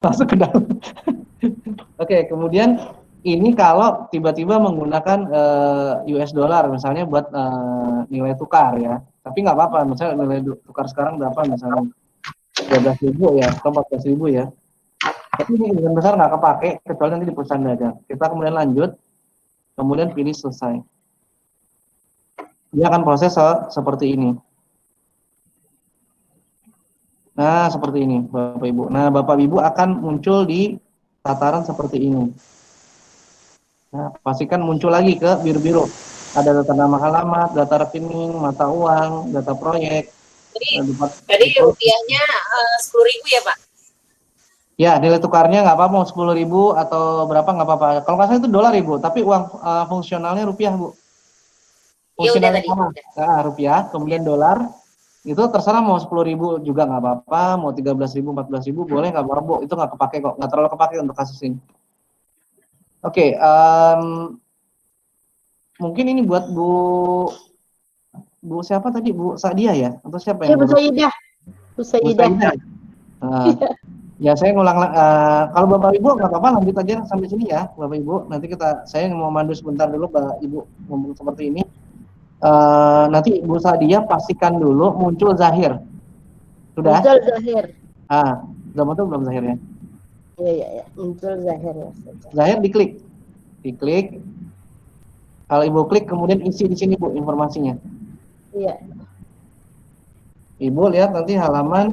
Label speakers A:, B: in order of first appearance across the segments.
A: masuk ke dalam. Oke, kemudian ini kalau tiba-tiba menggunakan US dollar misalnya buat nilai tukar ya. Tapi nggak apa-apa, misalnya nilai tukar sekarang berapa misalnya 13.000 ya atau 14.000 ya. Tapi ini kemungkinan besar nggak kepake kecuali nanti di perusahaan dagang. Kita kemudian lanjut, kemudian pilih selesai. Dia akan proses seperti ini. Nah, seperti ini Bapak Ibu. Nah, Bapak Ibu akan muncul di tataran seperti ini. Nah, pastikan muncul lagi ke biru-biru. Ada data nama alamat, data rekening, mata uang, data proyek.
B: Jadi rupiahnya 10.000 ya Pak?
A: Ya, nilai tukarnya nggak apa-apa, mau 10.000 atau berapa nggak apa-apa. Kalau nggak salah itu dolar Ibu, tapi uang fungsionalnya rupiah Bu.
B: Ya udah
A: Fungsionalnya
B: tadi.
A: sama. Nah, rupiah, kemudian dolar. Itu terserah mau 10.000 juga nggak apa-apa, mau 13.000, 14.000 boleh nggak apa-apa Bu. Itu nggak kepake kok, nggak terlalu kepake untuk kasus ini. Oke, mungkin ini buat Bu siapa tadi? Bu Sadia ya? Atau siapa
C: Ya,
A: yang
C: Bu Saidah. Bu Saidah.
A: Ya saya ngulang, kalau Bapak Ibu nggak apa-apa lanjut aja sampai sini ya Bapak Ibu. Nanti saya mau mandu sebentar dulu Bapak Ibu ngomong seperti ini. Nanti Bu Sadia pastikan dulu muncul Zahir. Sudah?
C: Muncul Zahir.
A: Sudah muncul belum Zahirnya?
C: Iya. Muncul Zahir ya.
A: Zahir diklik. Kalau Ibu klik kemudian isi di sini Bu informasinya.
C: Iya.
A: Ibu lihat nanti halaman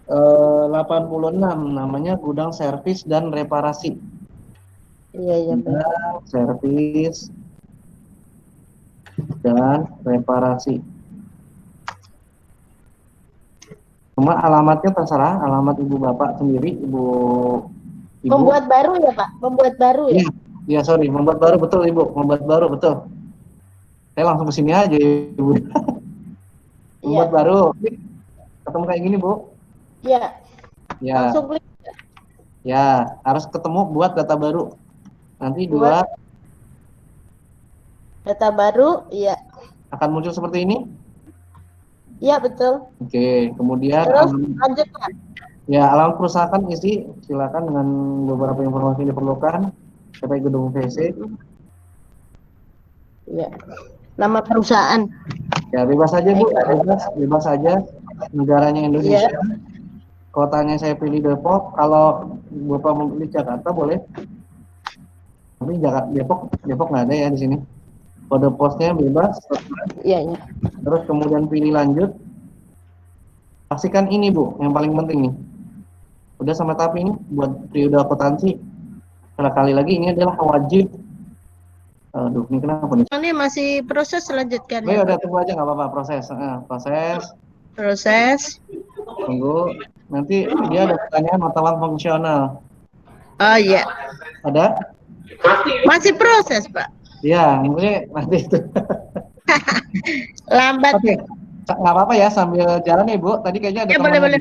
A: 86 namanya gudang servis dan reparasi.
C: Iya.
A: Gudang servis dan reparasi. Cuma alamatnya terserah, alamat Ibu Bapak sendiri, Ibu.
C: Membuat baru ya Pak? Membuat baru ya?
A: Iya, sorry, membuat baru betul Ibu, membuat baru betul. Saya langsung ke sini aja Ibu. Membuat baru. Ketemu kayak gini Bu?
C: Iya.
A: Ya.
C: Langsung klik.
A: Ya, harus ketemu buat data baru. Nanti buat
C: data baru, iya.
A: Akan muncul seperti ini?
C: Iya, betul.
A: Oke, kemudian
C: terus lanjutkan.
A: Ya, alamat perusahaan isi, silakan dengan beberapa informasi yang diperlukan. Sampai gedung VC.
C: Iya. Nama perusahaan.
A: Ya, bebas saja Bu, bebas saja. Negaranya Indonesia. Iya. Kotanya saya pilih Depok. Kalau Bapak memilih Jakarta boleh. Tapi Depok nggak ada ya di sini. Kode posnya bebas.
C: Iya.
A: Terus kemudian pilih lanjut. Pastikan ini Bu, yang paling penting nih. Udah sama tahap ini buat periode akuntansi. Sekali lagi ini adalah wajib. Aduh, ini kenapa nih?
C: Ini masih proses lanjutkan.
A: Ya udah tunggu aja nggak apa-apa proses. Tunggu. Nanti dia ada pertanyaan mata uang fungsional.
C: Oh iya.
A: Ada?
C: Masih proses Pak.
A: Iya, mungkin nanti itu.
C: Lambat.
A: Oke. Nggak apa-apa ya sambil jalan Ibu. Tadi kayaknya ada
C: boleh.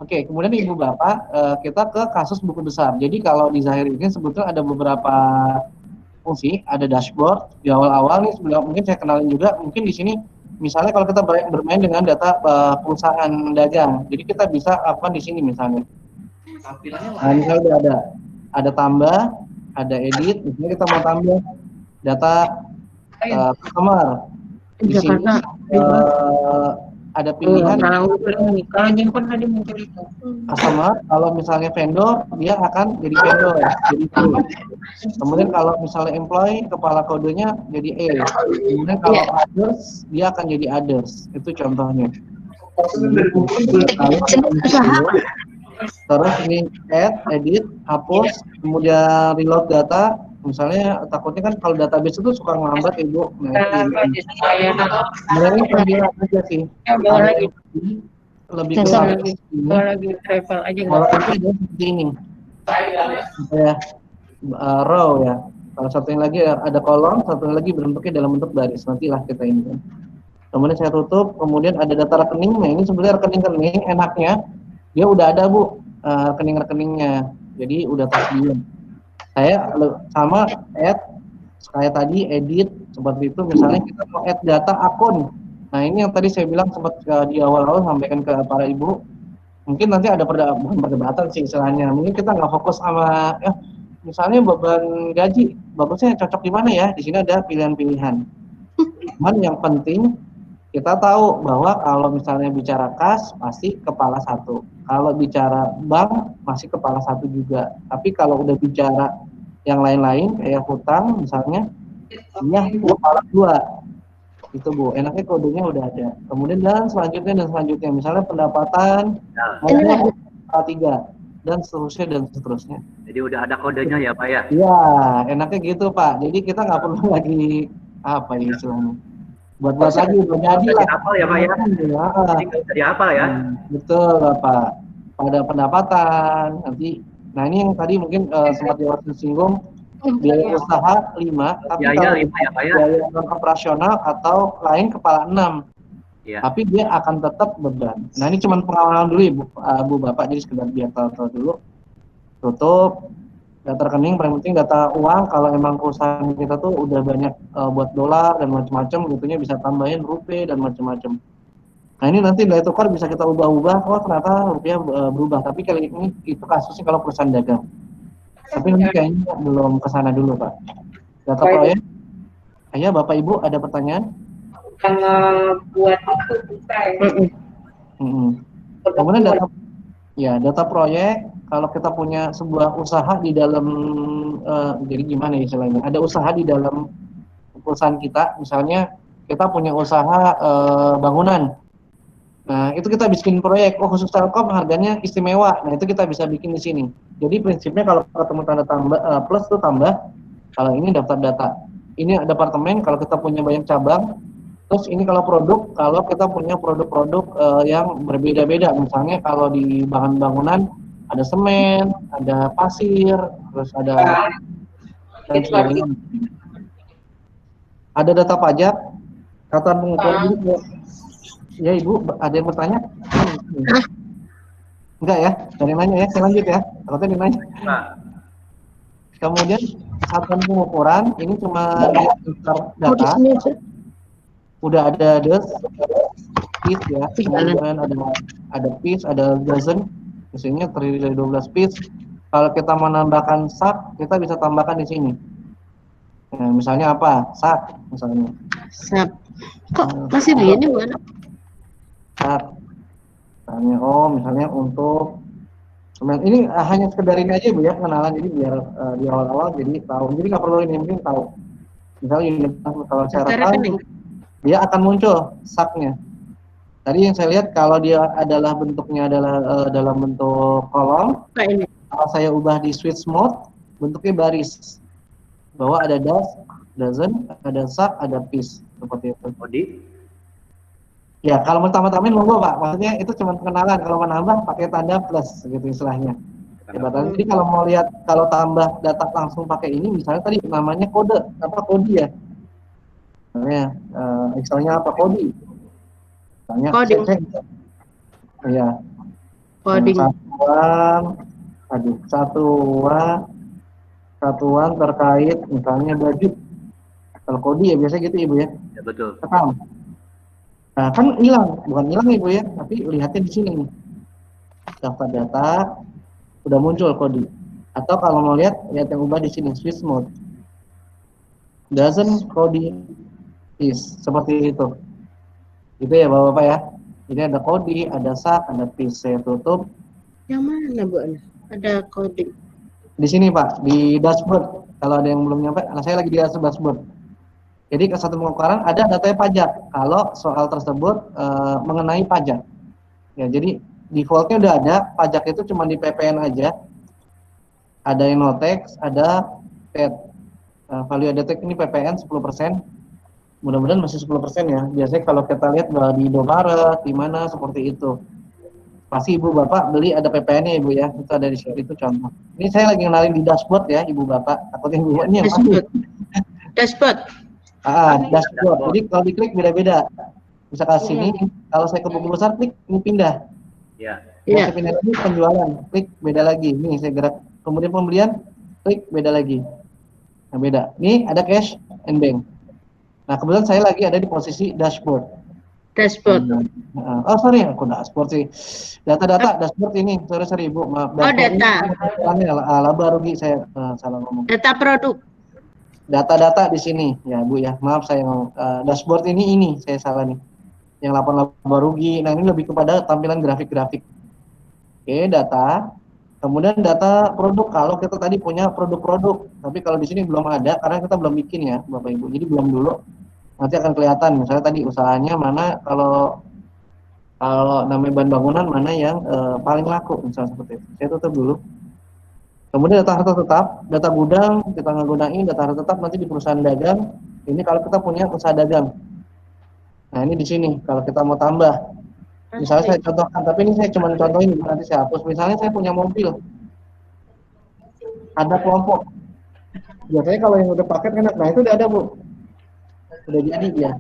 A: Oke, kemudian Ibu Bapak kita ke kasus buku besar. Jadi kalau di Zahir ini sebetulnya ada beberapa fungsi, ada dashboard di awal-awal nih sebelum mungkin saya kenalin juga. Mungkin di sini misalnya kalau kita bermain dengan data perusahaan dagang. Jadi kita bisa apa di sini misalnya. Nah, misalnya udah ada tambah, ada edit, misalnya kita mau tambah data customer. Di sini ada pilihan customer. Kalau misalnya vendor dia akan jadi vendor jadi E. Kemudian kalau misalnya employee kepala kodenya jadi E. Kemudian kalau others dia akan jadi others. Itu contohnya. Terus ini add, edit, hapus, kemudian reload data. Misalnya takutnya kan kalau database itu suka ngelambat Ibu. Sebenarnya panggilan aja sih. Lebih lagi travel aja seperti ini. Ya, row ya. Kalau satu yang lagi ada kolom, satu yang lagi bentuknya dalam bentuk baris. Nantilah kita ini. Kemudian saya tutup. Kemudian ada data rekening. Nah ini sebenarnya rekening enaknya dia udah ada Bu rekening-rekeningnya. Jadi udah tersedia. Saya sama add kayak tadi edit seperti itu. Misalnya kita mau add data akun. Nah ini yang tadi saya bilang sempat di awal-awal sampaikan ke para Ibu. mungkin nanti ada bukan perdebatan sih istilahnya. Mungkin kita nggak fokus sama, misalnya beban gaji, bagusnya cocok di mana ya? Di sini ada pilihan-pilihan. Cuman yang penting kita tahu bahwa kalau misalnya bicara kas pasti kepala satu. Kalau bicara bank masih kepala satu juga. Tapi kalau udah bicara yang lain-lain kayak hutang misalnya, kepala dua. Itu Bu, enaknya kodenya udah ada. Kemudian dan selanjutnya, misalnya pendapatan, kepala tiga dan seterusnya.
D: Jadi udah ada kodenya ya Pak ya?
A: Iya, enaknya gitu Pak. Jadi kita nggak perlu lagi apa ya istilahnya. Buat lagi, udah jadi lah.
D: Dihafal ya Pak ya? Jadi nggak usah dihafal ya?
A: Betul Bapak. Pada pendapatan nanti. Nah ini yang tadi mungkin sempat disinggung biaya usaha 5, tapi kalau
D: 5 ya Pak ya?
A: biaya non operasional atau lain kepala 6.
D: Ya.
A: Tapi dia akan tetap beban. Nah ini cuma pengalaman dulu Ibu, Bu Bapak, jadi sekedar biar tahu dulu. Tutup data rekening, paling penting data uang. Kalau emang perusahaan kita tuh udah banyak buat dolar dan macam-macam, gitunya bisa tambahin rupiah dan macam-macam. Nah ini nanti nilai tukar bisa kita ubah-ubah. Oh ternyata rupiah berubah. Tapi kali ini itu kasusnya kalau perusahaan dagang. Tapi nanti kayaknya belum kesana dulu Pak. Data proyek. Ya Bapak Ibu ada pertanyaan?
B: Buat itu bisa ya.
A: Kemudian data proyek. Kalau kita punya sebuah usaha di dalam, jadi gimana ya istilahnya? Ada usaha di dalam perusahaan kita, misalnya kita punya usaha bangunan. Nah itu kita bikin proyek. Oh khusus Telkom harganya istimewa. Nah itu kita bisa bikin di sini. Jadi prinsipnya kalau ketemu tanda tambah plus itu tambah. Kalau ini daftar data. Ini departemen kalau kita punya banyak cabang. Terus ini kalau produk, kalau kita punya produk-produk yang berbeda-beda. Misalnya kalau di bahan bangunan ada semen, ada pasir, terus ada dan sebagainya. Ada data pajak, satuan pengukuran juga. Ya Ibu, ada yang bertanya? Enggak ya? Ada yang nanya ya? Saya lanjut ya. Takutnya dia nanya. Kemudian satuan pengukuran ini cuma data. Udah ada piece ya. Kemudian ada piece, ada dozen. Isinya terdiri dari 12 piece. Kalau kita menambahkan sak, kita bisa tambahkan di sini. Nah, misalnya apa? Sak, misalnya.
C: Sak. Kok masih begini bukan?
A: Sak. Misalnya untuk ini hanya sekedar ini aja Bu ya, kenalan, jadi biar di awal-awal jadi tahu. Jadi nggak perlu ini, mungkin tahu. Misalnya kalau saya tahu, dia akan muncul saknya. Tadi yang saya lihat kalau dia adalah bentuknya adalah dalam bentuk kolom, kalau saya ubah di switch mode, bentuknya baris. Bahwa ada dozen, ada sak, ada piece, seperti itu.
D: Kodi?
A: Ya, kalau pertama-tama monggo Pak, maksudnya itu cuma pengenalan. Kalau menambah pakai tanda plus, gitu istilahnya. Jadi kalau mau lihat, kalau tambah data langsung pakai ini, misalnya tadi namanya kode, kodi ya. Misalnya, misalnya apa kodi?
C: Coding.
A: Iya.
C: Coding.
A: Satuan terkait misalnya baju. Kalau kodi ya biasa gitu Ibu ya.
D: Ya betul.
A: Rekam. Nah kan bukan hilang Ibu ya, tapi lihatnya di sini nih. Daftar data udah muncul kodi. Atau kalau mau lihat yang ubah di sini switch mode. Doesn't kodi is seperti itu. Gitu ya Bapak-Bapak ya. Jadi ada kodi, ada sak, ada piece. Saya tutup.
C: Yang mana Bu? Ada coding.
A: Di sini Pak, di dashboard. Kalau ada yang belum nyampe, saya lagi di dashboard. Jadi ke satu pengukuran ada datanya pajak. Kalau soal tersebut mengenai pajak. Ya, jadi defaultnya udah ada. Pajak itu cuma di PPN aja. Ada yang no tax, ada PAT. Value added tax ini PPN 10%. Mudah-mudahan masih 10% ya. Biasanya kalau kita lihat di Indomaret, di mana seperti itu. Pasti Ibu Bapak beli ada PPN-nya Ibu ya. Itu ada di situ, itu contoh. Ini saya lagi ngenalin di dashboard ya Ibu Bapak. Takutnya Ibu ini yang
C: dashboard. Dashboard.
A: Dashboard. Jadi kalau diklik beda-beda. Bisa ke sini. Kalau saya ke buku besar, klik ini pindah.
D: Ya.
A: Saya pindah lagi penjualan, klik beda lagi. Nih saya gerak. Kemudian pembelian, klik beda lagi. Nah beda. Ini ada cash and bank. Nah kebetulan saya lagi ada di posisi dashboard.
E: Dashboard.
A: Oh sorry, aku dashboard sih. Data-data dashboard ini, sorry Bu, maaf.
E: Oh, data.
A: Laba rugi saya salah ngomong.
E: Data produk.
A: Data-data di sini ya Bu ya, maaf saya ngomong. Dashboard ini saya salah nih. Yang 8 laba rugi. Nah ini lebih kepada tampilan grafik-grafik. Oke, data. Kemudian data produk, kalau kita tadi punya produk-produk, tapi kalau di sini belum ada karena kita belum bikin ya Bapak Ibu. Jadi belum dulu. Nanti akan kelihatan misalnya tadi usahanya mana, kalau namanya bahan bangunan mana yang paling laku misalnya seperti itu. Saya tutup dulu. Kemudian data harta tetap, data gudang kita ngegunain data harta tetap nanti di perusahaan dagang. Ini kalau kita punya usaha dagang. Nah ini di sini kalau kita mau tambah. Misalnya saya contohkan, tapi ini saya cuma contohin, nanti saya hapus. Misalnya saya punya mobil, ada kelompok. Biasanya kalau yang udah paket kan, nah itu udah ada Bu, udah jadi dia.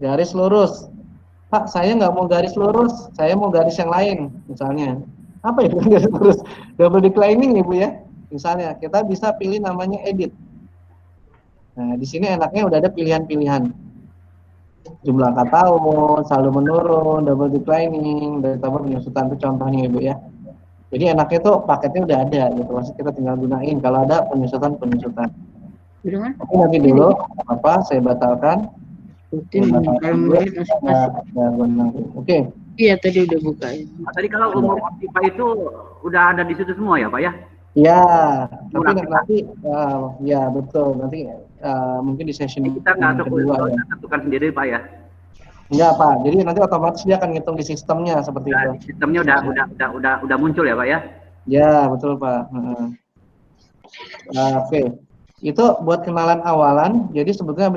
A: Garis lurus. Pak, saya nggak mau garis lurus, saya mau garis yang lain, misalnya. Apa itu garis lurus? Double declining ya Bu ya. Misalnya kita bisa pilih namanya edit. Nah di sini enaknya udah ada pilihan-pilihan. Jumlah angka tahun, saldo menurun, double declining, dari tabel penyusutan itu contohnya Ibu ya. Jadi enaknya tuh paketnya udah ada gitu, maksud kita tinggal gunain kalau ada penyusutan. Oke nanti dulu apa saya batalkan. Oke.
E: Iya tadi udah buka ya.
D: Tadi kalau umur IPA itu udah ada di situ semua ya Pak ya?
A: Ya, tapi nanti ya betul nanti mungkin di session
D: kita nggak
A: kedua ya.
D: tentukan sendiri Pak ya?
A: Enggak Pak, jadi nanti otomatis dia akan ngitung di sistemnya seperti itu.
D: Sistemnya udah muncul ya Pak ya?
A: Ya betul Pak. Oke, itu buat kenalan awalan. Jadi sebetulnya habis